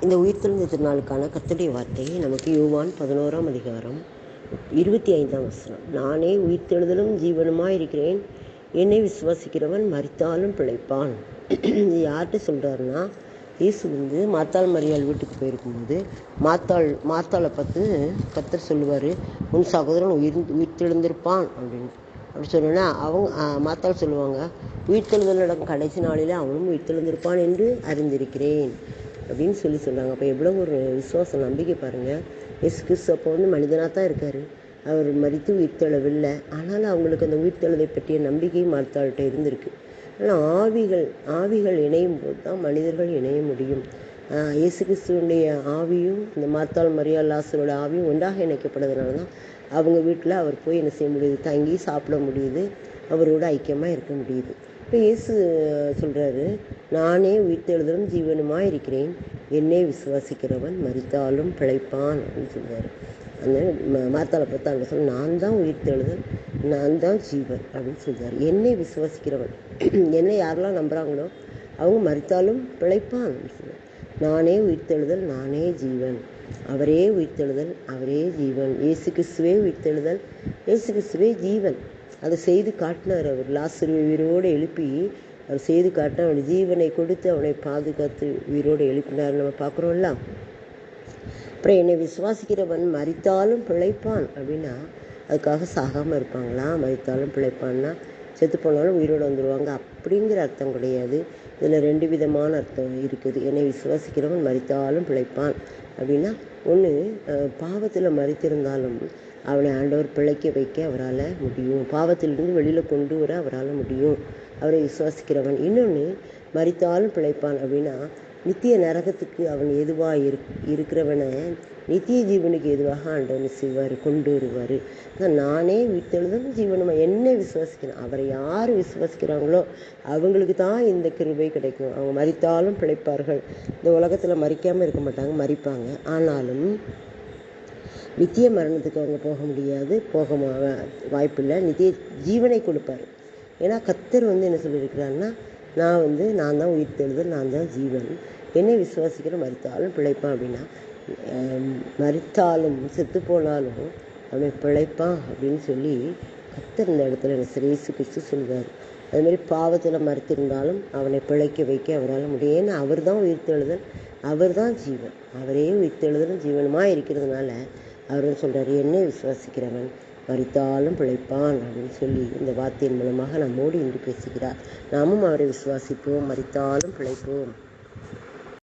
இந்த உயிர்த்தெழுந்த திருநாளுக்கான கர்த்தருடைய வார்த்தை நமக்கு யோவான் 11ஆம் அதிகாரம் 25ஆம் வசனம். நானே உயிர்த்தெழுதலும் ஜீவனுமாய் இருக்கிறேன், என்னை விசுவாசிக்கிறவன் மரித்தாலும் பிழைப்பான். இது யார்கிட்ட சொல்கிறாருன்னா, இயேசு மாத்தாள் மரியாள் வீட்டுக்கு போயிருக்கும்போது மாத்தாளை பார்த்து கர்த்தர் சொல்லுவார், உன் சகோதரன் உயிர்த்தெழுந்திருப்பான் அப்படின்னு. அப்படி சொன்னோன்னா மாத்தாள் சொல்லுவாங்க, உயிர்த்தெழுதல் நடக்கும் கடைசி நாளில் அவனும் உயிர்த்தெழுந்திருப்பான் என்று அறிந்திருக்கிறேன் அப்படின்னு சொல்கிறாங்க. அப்போ எவ்வளோ ஒரு விசுவாசம், நம்பிக்கை பாருங்கள். இயேசு கிறிஸ்து அப்போ மனிதனாக தான் இருக்கார், அவர் மரித்து உயிர்த்தெழவில்லை. ஆனாலும் அவங்களுக்கு அந்த உயிர்த்தெழுதை பற்றிய நம்பிக்கை மாத்தாள்கிட்ட இருந்திருக்கு. ஆனால் ஆவிகள் இணையும் போது தான் மனிதர்கள் இணைய முடியும். இயேசு கிறிஸ்துவனுடைய ஆவியும் இந்த மாத்தாள் மரியாள் லாசரோட ஆவியும் ஒன்றாக இணைக்கப்படுறதுனால தான் அவங்க வீட்டில் அவர் போய் என்ன செய்ய முடியுது, தங்கி சாப்பிட முடியுது, அவரோட ஐக்கியமாக இருக்க முடியுது. இப்போ இயேசு சொல்கிறாரு, நானே உயிர்த்தெழுதலும் ஜீவனுமாக இருக்கிறேன், என்னை விசுவாசிக்கிறவன் மரித்தாலும் பிழைப்பான் அப்படின்னு சொல்கிறாரு. அந்த மாத்தாளை பார்த்து அங்கே சொல்ல, நான் தான் உயிர்த்தெழுதல், நான் தான் ஜீவன் அப்படின்னு சொல்கிறார். என்னை விசுவாசிக்கிறவன், என்னை யாரெல்லாம் நம்புகிறாங்களோ அவங்க மரித்தாலும் பிழைப்பான் அப்படின்னு சொல்கிறார். நானே உயிர்த்தெழுதல், நானே ஜீவன். அவரே உயிர்த்தெழுதல், அவரே ஜீவன். இயேசு கிறிஸ்துவே உயிர்த்தெழுதல், இயேசு கிறிஸ்துவே ஜீவன். அதை செய்து காட்டினார். அவர் லாசருவை உயிரோடு எழுப்பி அவர் செய்து காட்டினார். அவனுடைய ஜீவனை கொடுத்து அவனை பாதுகாத்து உயிரோடு எழுப்பினார், நம்ம பார்க்குறோம்ல. அப்புறம் என்னை விசுவாசிக்கிறவன் மரித்தாலும் பிழைப்பான் அப்படின்னா அதுக்காக சாகாமல் இருப்பாங்களா? மரித்தாலும் பிழைப்பான்னா செத்து போனாலும் உயிரோடு வந்துடுவாங்க அப்படிங்கிற அர்த்தம் கிடையாது. இதில் 2 விதமான அர்த்தம் இருக்குது. என்னை விசுவாசிக்கிறவன் மரித்தாலும் பிழைப்பான் அப்படின்னா, ஒன்று, பாவத்தில் மரித்திருந்தாலும் அவனை ஆண்டவர் பிழைக்க வைக்க அவரால் முடியும், பாவத்திலிருந்து வெளியில் கொண்டு வர அவரால் முடியும், அவரை விசுவாசிக்கிறவன். இன்னொன்று, மரித்தாலும் பிழைப்பான் அப்படின்னா நித்திய நரகத்துக்கு அவன் எதுவாக இருக்கிறவனை நித்திய ஜீவனுக்கு எதுவாக ஆண்டவன் செய்வார், கொண்டு வருவார். நானே உயிர்த்தெழுதல் ஜீவனுமா, என்னை விசுவாசிக்கிறேன். அவரை யார் விசுவாசிக்கிறாங்களோ அவங்களுக்கு தான் இந்த கிருபை கிடைக்கும். அவங்க மரித்தாலும் பிழைப்பார்கள். இந்த உலகத்தில் மரிக்காமல் இருக்க மாட்டாங்க, மரிப்பாங்க. ஆனாலும் நித்திய மரணத்துக்கு அவங்க போக முடியாது, வாய்ப்பில்லை. நித்திய ஜீவனை கொடுப்பார். ஏன்னா கர்த்தர் என்ன சொல்லியிருக்கிறாருன்னா, நான் தான் உயிர்த்தெழுதல், நான் தான் ஜீவன், என்னை விசுவாசிக்கிற மரித்தாலும் பிழைப்பான் அப்படின்னா, மரித்தாலும் செத்து போனாலும் அவன் பிழைப்பான் அப்படின்னு சொல்லி கர்த்தர் இந்த இடத்துல இயேசு கிறிஸ்து சொல்வார். அதுமாதிரி பாவத்தில் மறுத்திருந்தாலும் அவனை பிழைக்க வைக்க அவரால் முடியும். ஏன்னா அவர் தான் உயிர்த்தெழுதல், அவர் தான் ஜீவன். அவரே உயிர்த்தெழுதலும் ஜீவனுமாக இருக்கிறதுனால அவர் சொல்கிறார், என்னை விசுவாசிக்கிறவன் மரித்தாலும் பிழைப்பான் அப்படின்னு சொல்லி இந்த வார்த்தையின் மூலமாக நம்மோடு இன்று பேசுகிறார். நாமும் அவரை விசுவாசிப்போம், மரித்தாலும் பிழைப்போம்.